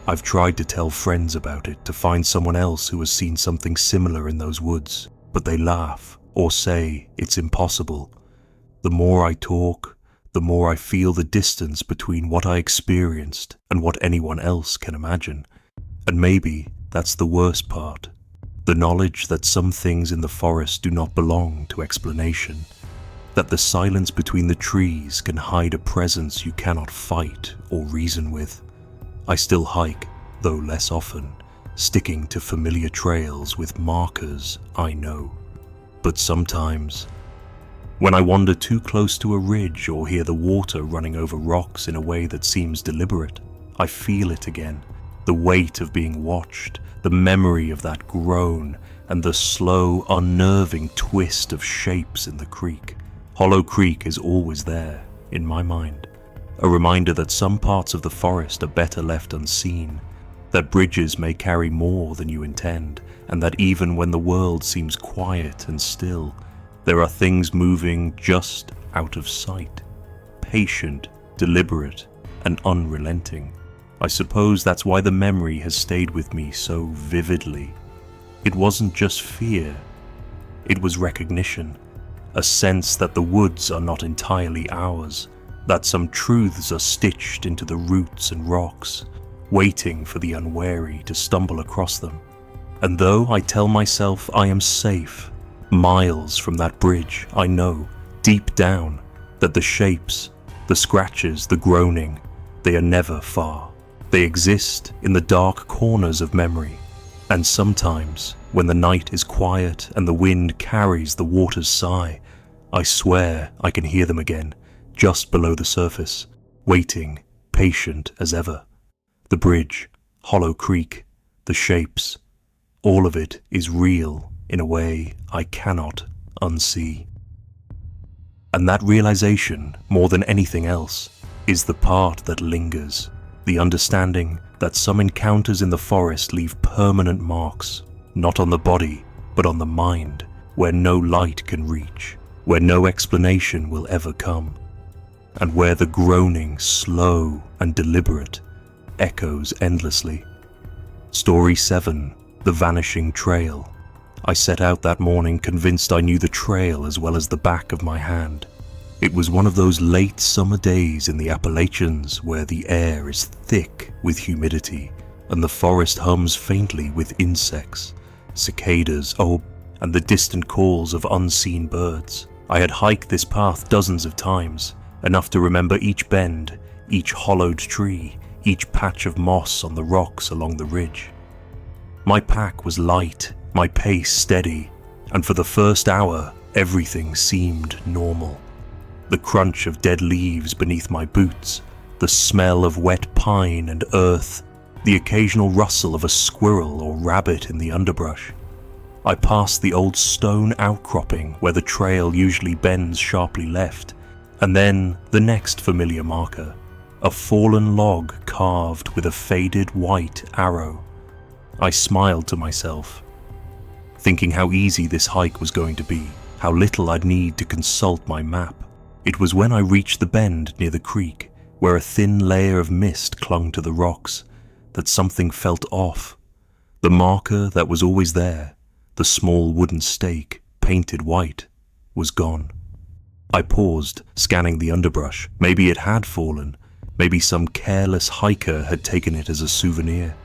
I've tried to tell friends about it, to find someone else who has seen something similar in those woods, but they laugh or say it's impossible. The more I talk, the more I feel the distance between what I experienced and what anyone else can imagine. And maybe that's the worst part. The knowledge that some things in the forest do not belong to explanation. That the silence between the trees can hide a presence you cannot fight or reason with. I still hike, though less often, sticking to familiar trails with markers I know. But sometimes, when I wander too close to a ridge or hear the water running over rocks in a way that seems deliberate, I feel it again, the weight of being watched, the memory of that groan, and the slow, unnerving twist of shapes in the creek. Hollow Creek is always there, in my mind, a reminder that some parts of the forest are better left unseen, that bridges may carry more than you intend, and that even when the world seems quiet and still, there are things moving just out of sight, patient, deliberate, and unrelenting. I suppose that's why the memory has stayed with me so vividly. It wasn't just fear, it was recognition, a sense that the woods are not entirely ours, that some truths are stitched into the roots and rocks, waiting for the unwary to stumble across them. And though I tell myself I am safe, Miles from that bridge, I know, deep down, that the shapes, the scratches, the groaning, they are never far. They exist in the dark corners of memory, and sometimes, when the night is quiet and the wind carries the water's sigh, I swear I can hear them again, just below the surface, waiting, patient as ever. The bridge, Hollow Creek, the shapes, all of it is real in a way I cannot unsee. And that realization, more than anything else, is the part that lingers, the understanding that some encounters in the forest leave permanent marks, not on the body, but on the mind, where no light can reach, where no explanation will ever come, and where the groaning, slow and deliberate, echoes endlessly. Story 7, The Vanishing Trail. I set out that morning convinced I knew the trail as well as the back of my hand. It was one of those late summer days in the Appalachians where the air is thick with humidity and the forest hums faintly with insects, cicadas, and the distant calls of unseen birds. I had hiked this path dozens of times, enough to remember each bend, each hollowed tree, each patch of moss on the rocks along the ridge. My pack was light, my pace steady, and for the first hour, everything seemed normal. The crunch of dead leaves beneath my boots, the smell of wet pine and earth, the occasional rustle of a squirrel or rabbit in the underbrush. I passed the old stone outcropping where the trail usually bends sharply left, and then the next familiar marker, a fallen log carved with a faded white arrow. I smiled to myself, thinking how easy this hike was going to be, how little I'd need to consult my map. It was when I reached the bend near the creek, where a thin layer of mist clung to the rocks, that something felt off. The marker that was always there, the small wooden stake, painted white, was gone. I paused, scanning the underbrush. Maybe it had fallen. Maybe some careless hiker had taken it as a souvenir.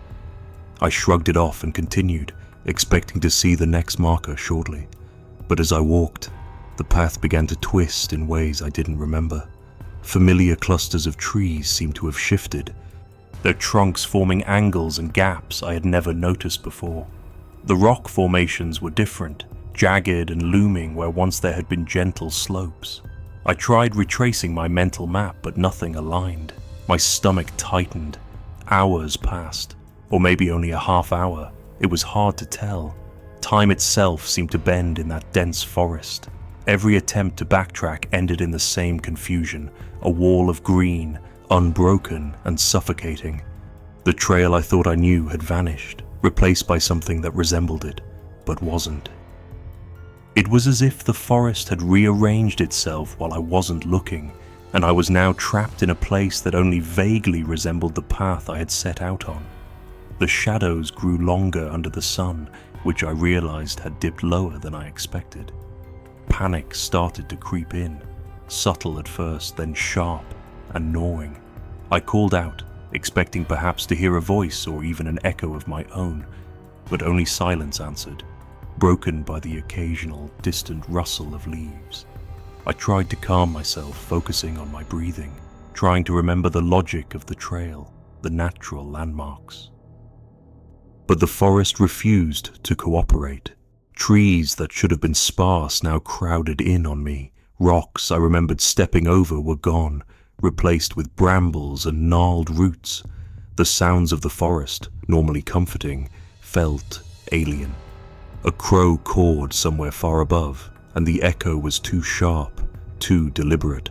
I shrugged it off and continued, expecting to see the next marker shortly. But as I walked, the path began to twist in ways I didn't remember. Familiar clusters of trees seemed to have shifted, their trunks forming angles and gaps I had never noticed before. The rock formations were different, jagged and looming where once there had been gentle slopes. I tried retracing my mental map, but nothing aligned. My stomach tightened. Hours passed, or maybe only a half hour. It was hard to tell. Time itself seemed to bend in that dense forest. Every attempt to backtrack ended in the same confusion, a wall of green, unbroken and suffocating. The trail I thought I knew had vanished, replaced by something that resembled it, but wasn't. It was as if the forest had rearranged itself while I wasn't looking, and I was now trapped in a place that only vaguely resembled the path I had set out on. The shadows grew longer under the sun, which I realized had dipped lower than I expected. Panic started to creep in, subtle at first, then sharp and gnawing. I called out, expecting perhaps to hear a voice or even an echo of my own, but only silence answered, broken by the occasional distant rustle of leaves. I tried to calm myself, focusing on my breathing, trying to remember the logic of the trail, the natural landmarks. But the forest refused to cooperate. Trees that should have been sparse now crowded in on me. Rocks I remembered stepping over were gone, replaced with brambles and gnarled roots. The sounds of the forest, normally comforting, felt alien. A crow cawed somewhere far above, and the echo was too sharp, too deliberate.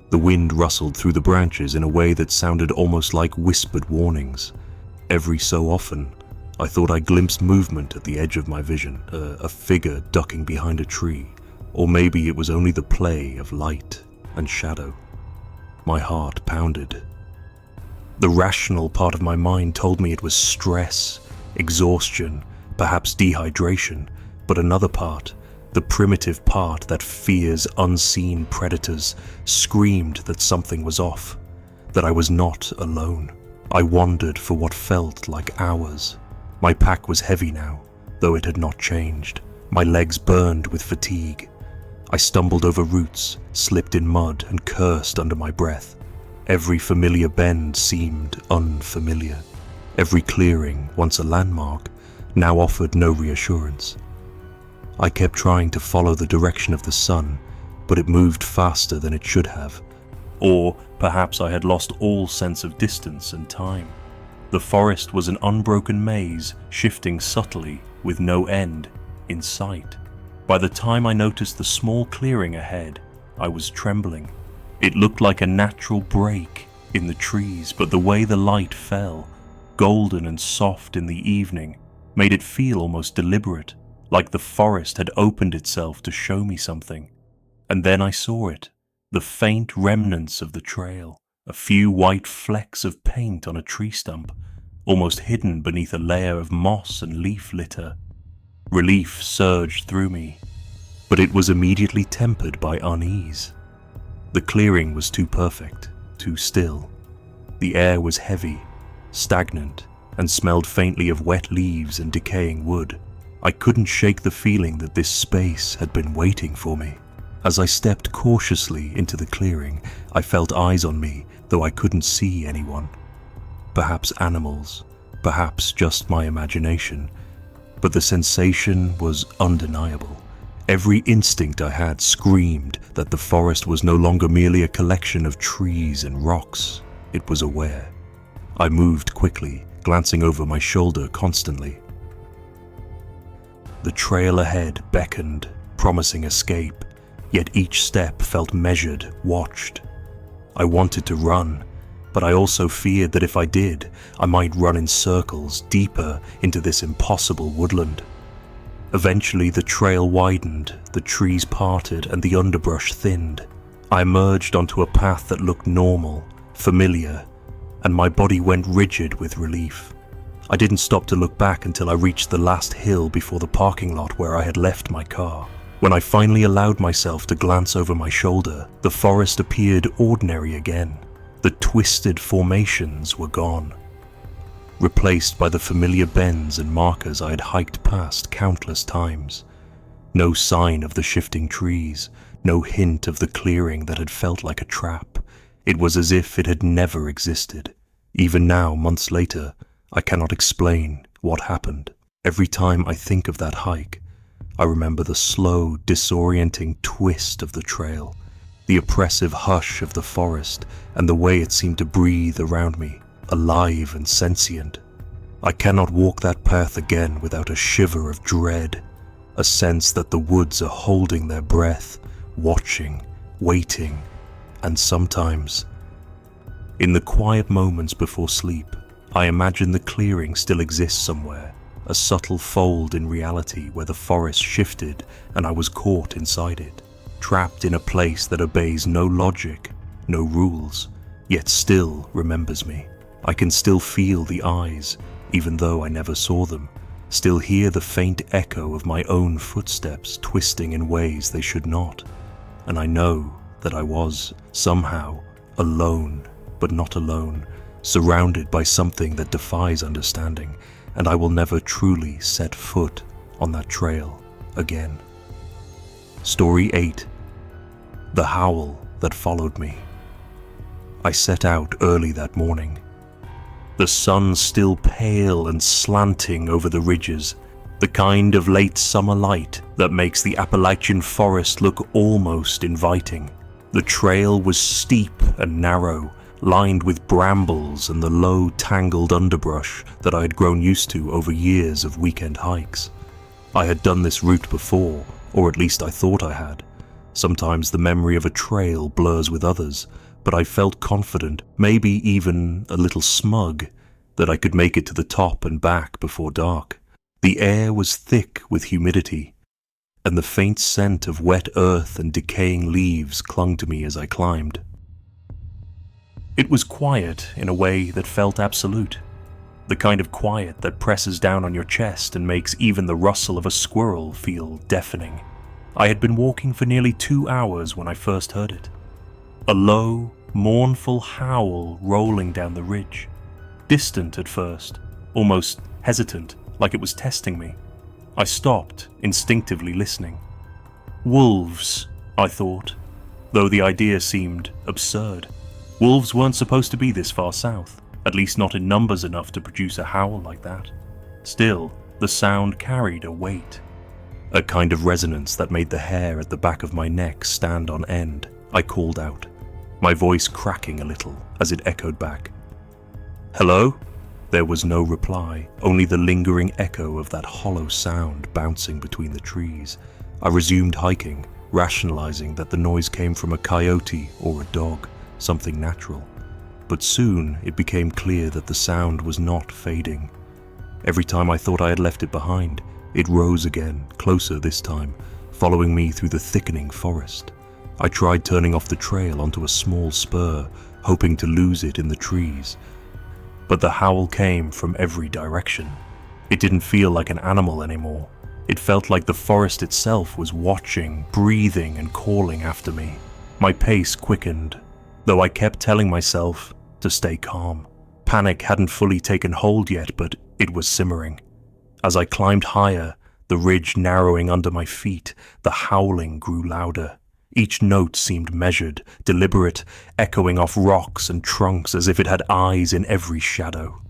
The wind rustled through the branches in a way that sounded almost like whispered warnings. Every so often, I thought I glimpsed movement at the edge of my vision, a figure ducking behind a tree, or maybe it was only the play of light and shadow. My heart pounded. The rational part of my mind told me it was stress, exhaustion, perhaps dehydration, but another part, the primitive part that fears unseen predators, screamed that something was off, that I was not alone. I wandered for what felt like hours. My pack was heavy now, though it had not changed. My legs burned with fatigue. I stumbled over roots, slipped in mud, and cursed under my breath. Every familiar bend seemed unfamiliar. Every clearing, once a landmark, now offered no reassurance. I kept trying to follow the direction of the sun, but it moved faster than it should have. Or perhaps I had lost all sense of distance and time. The forest was an unbroken maze, shifting subtly, with no end in sight. By the time I noticed the small clearing ahead, I was trembling. It looked like a natural break in the trees, but the way the light fell, golden and soft in the evening, made it feel almost deliberate, like the forest had opened itself to show me something. And then I saw it, the faint remnants of the trail, a few white flecks of paint on a tree stump, almost hidden beneath a layer of moss and leaf litter. Relief surged through me, but it was immediately tempered by unease. The clearing was too perfect, too still. The air was heavy, stagnant, and smelled faintly of wet leaves and decaying wood. I couldn't shake the feeling that this space had been waiting for me. As I stepped cautiously into the clearing, I felt eyes on me, though I couldn't see anyone. Perhaps animals, perhaps just my imagination, but the sensation was undeniable. Every instinct I had screamed that the forest was no longer merely a collection of trees and rocks. It was aware. I moved quickly, glancing over my shoulder constantly. The trail ahead beckoned, promising escape, yet each step felt measured, watched. I wanted to run, but I also feared that if I did, I might run in circles deeper into this impossible woodland. Eventually the trail widened, the trees parted, and the underbrush thinned. I emerged onto a path that looked normal, familiar, and my body went rigid with relief. I didn't stop to look back until I reached the last hill before the parking lot where I had left my car. When I finally allowed myself to glance over my shoulder, the forest appeared ordinary again. The twisted formations were gone, replaced by the familiar bends and markers I had hiked past countless times. No sign of the shifting trees, no hint of the clearing that had felt like a trap. It was as if it had never existed. Even now, months later, I cannot explain what happened. Every time I think of that hike, I remember the slow, disorienting twist of the trail, the oppressive hush of the forest, and the way it seemed to breathe around me, alive and sentient. I cannot walk that path again without a shiver of dread, a sense that the woods are holding their breath, watching, waiting, and sometimes, in the quiet moments before sleep, I imagine the clearing still exists somewhere, a subtle fold in reality where the forest shifted and I was caught inside it, trapped in a place that obeys no logic, no rules, yet still remembers me. I can still feel the eyes, even though I never saw them, still hear the faint echo of my own footsteps twisting in ways they should not, and I know that I was, somehow, alone, but not alone, surrounded by something that defies understanding, and I will never truly set foot on that trail again. Story 8. The Howl That Followed Me. I set out early that morning. The sun still pale and slanting over the ridges, the kind of late summer light that makes the Appalachian forest look almost inviting. The trail was steep and narrow, lined with brambles and the low, tangled underbrush that I had grown used to over years of weekend hikes. I had done this route before, or at least I thought I had. Sometimes the memory of a trail blurs with others, but I felt confident, maybe even a little smug, that I could make it to the top and back before dark. The air was thick with humidity, and the faint scent of wet earth and decaying leaves clung to me as I climbed. It was quiet in a way that felt absolute, the kind of quiet that presses down on your chest and makes even the rustle of a squirrel feel deafening. I had been walking for nearly 2 hours when I first heard it. A low, mournful howl rolling down the ridge. Distant at first, almost hesitant, like it was testing me. I stopped, instinctively listening. Wolves, I thought, though the idea seemed absurd. Wolves weren't supposed to be this far south, at least not in numbers enough to produce a howl like that. Still, the sound carried a weight, a kind of resonance that made the hair at the back of my neck stand on end. I called out, my voice cracking a little as it echoed back. Hello? There was no reply, only the lingering echo of that hollow sound bouncing between the trees. I resumed hiking, rationalizing that the noise came from a coyote or a dog, something natural. But soon it became clear that the sound was not fading. Every time I thought I had left it behind, it rose again, closer this time, following me through the thickening forest. I tried turning off the trail onto a small spur, hoping to lose it in the trees. But the howl came from every direction. It didn't feel like an animal anymore. It felt like the forest itself was watching, breathing, and calling after me. My pace quickened, though I kept telling myself to stay calm. Panic hadn't fully taken hold yet, but it was simmering. As I climbed higher, the ridge narrowing under my feet, the howling grew louder. Each note seemed measured, deliberate, echoing off rocks and trunks as if it had eyes in every shadow.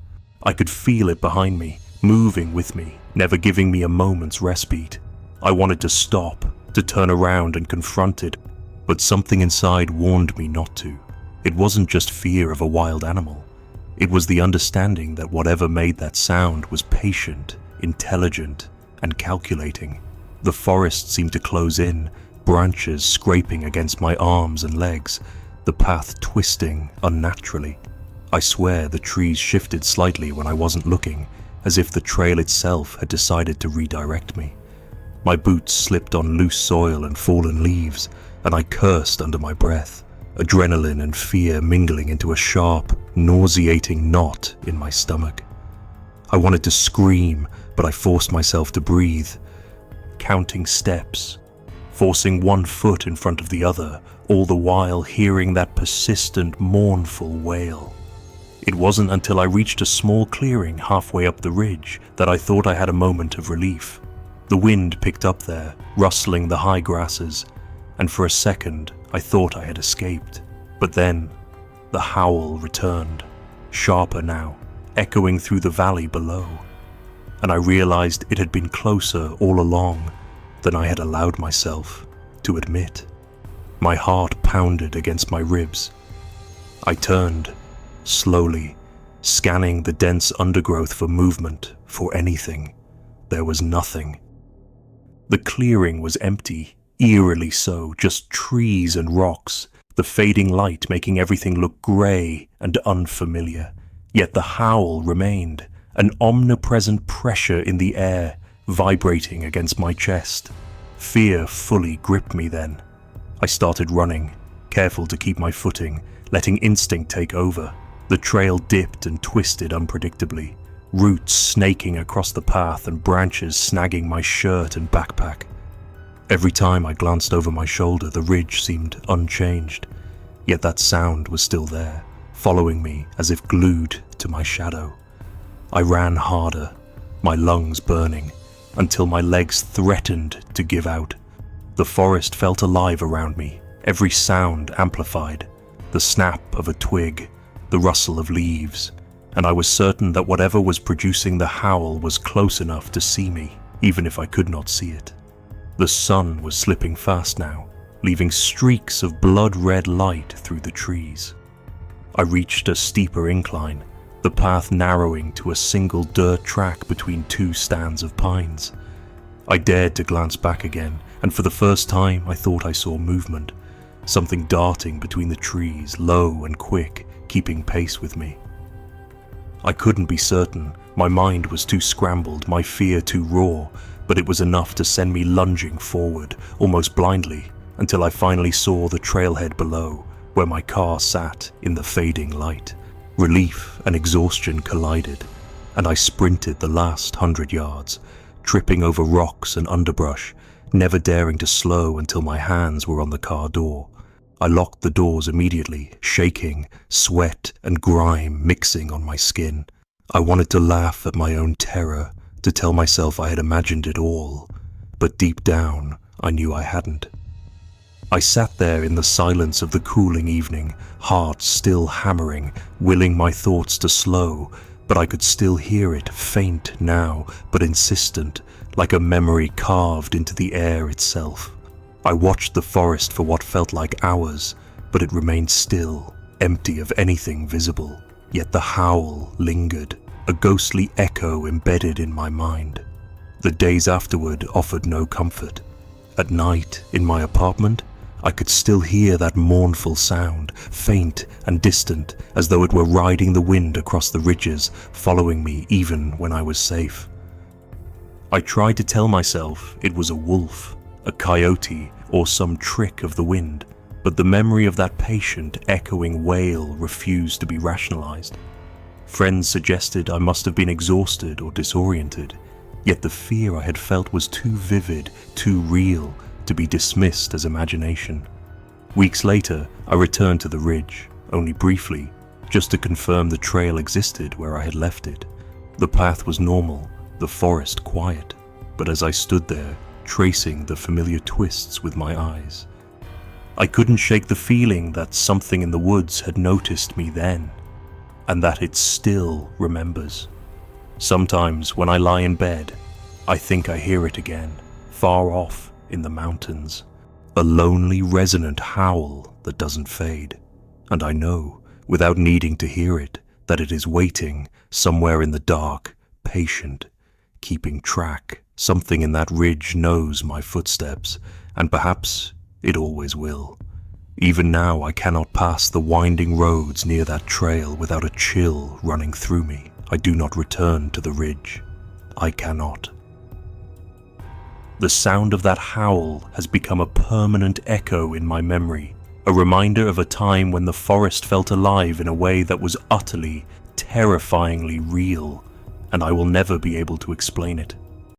I could feel it behind me, moving with me, never giving me a moment's respite. I wanted to stop, to turn around and confront it, but something inside warned me not to. It wasn't just fear of a wild animal. It was the understanding that whatever made that sound was patient, intelligent, and calculating. The forest seemed to close in, branches scraping against my arms and legs, the path twisting unnaturally. I swear the trees shifted slightly when I wasn't looking, as if the trail itself had decided to redirect me. My boots slipped on loose soil and fallen leaves, and I cursed under my breath, adrenaline and fear mingling into a sharp, nauseating knot in my stomach. I wanted to scream, but I forced myself to breathe, counting steps, forcing one foot in front of the other, all the while hearing that persistent, mournful wail. It wasn't until I reached a small clearing halfway up the ridge that I thought I had a moment of relief. The wind picked up there, rustling the high grasses, and for a second I thought I had escaped. But then, the howl returned, sharper now, echoing through the valley below, and I realized it had been closer all along than I had allowed myself to admit. My heart pounded against my ribs. I turned, slowly, scanning the dense undergrowth for movement, for anything. There was nothing. The clearing was empty, eerily so, just trees and rocks, the fading light making everything look grey and unfamiliar. Yet the howl remained, an omnipresent pressure in the air, vibrating against my chest. Fear fully gripped me then. I started running, careful to keep my footing, letting instinct take over. The trail dipped and twisted unpredictably, roots snaking across the path and branches snagging my shirt and backpack. Every time I glanced over my shoulder, the ridge seemed unchanged, yet that sound was still there, following me as if glued to my shadow. I ran harder, my lungs burning, until my legs threatened to give out. The forest felt alive around me, every sound amplified, the snap of a twig, the rustle of leaves, and I was certain that whatever was producing the howl was close enough to see me, even if I could not see it. The sun was slipping fast now, leaving streaks of blood-red light through the trees. I reached a steeper incline, the path narrowing to a single dirt track between two stands of pines. I dared to glance back again, and for the first time I thought I saw movement, something darting between the trees, low and quick, keeping pace with me. I couldn't be certain, my mind was too scrambled, my fear too raw, but it was enough to send me lunging forward, almost blindly, until I finally saw the trailhead below, where my car sat in the fading light. Relief and exhaustion collided, and I sprinted the last 100 yards, tripping over rocks and underbrush, never daring to slow until my hands were on the car door. I locked the doors immediately, shaking, sweat and grime mixing on my skin. I wanted to laugh at my own terror, to tell myself I had imagined it all, but deep down I knew I hadn't. I sat there in the silence of the cooling evening, heart still hammering, willing my thoughts to slow, but I could still hear it, faint now, but insistent, like a memory carved into the air itself. I watched the forest for what felt like hours, but it remained still, empty of anything visible. Yet the howl lingered, a ghostly echo embedded in my mind. The days afterward offered no comfort. At night, in my apartment, I could still hear that mournful sound, faint and distant, as though it were riding the wind across the ridges, following me even when I was safe. I tried to tell myself it was a wolf, a coyote, or some trick of the wind, but the memory of that patient, echoing wail refused to be rationalized. Friends suggested I must have been exhausted or disoriented, yet the fear I had felt was too vivid, too real, to be dismissed as imagination. Weeks later, I returned to the ridge, only briefly, just to confirm the trail existed where I had left it. The path was normal, the forest quiet, but as I stood there, tracing the familiar twists with my eyes, I couldn't shake the feeling that something in the woods had noticed me then, and that it still remembers. Sometimes when I lie in bed, I think I hear it again, far off in the mountains, a lonely resonant howl that doesn't fade, and I know, without needing to hear it, that it is waiting somewhere in the dark, patient, keeping track. Something in that ridge knows my footsteps, and perhaps it always will. Even now I cannot pass the winding roads near that trail without a chill running through me. I do not return to the ridge. I cannot. The sound of that howl has become a permanent echo in my memory, a reminder of a time when the forest felt alive in a way that was utterly, terrifyingly real, and I will never be able to explain it.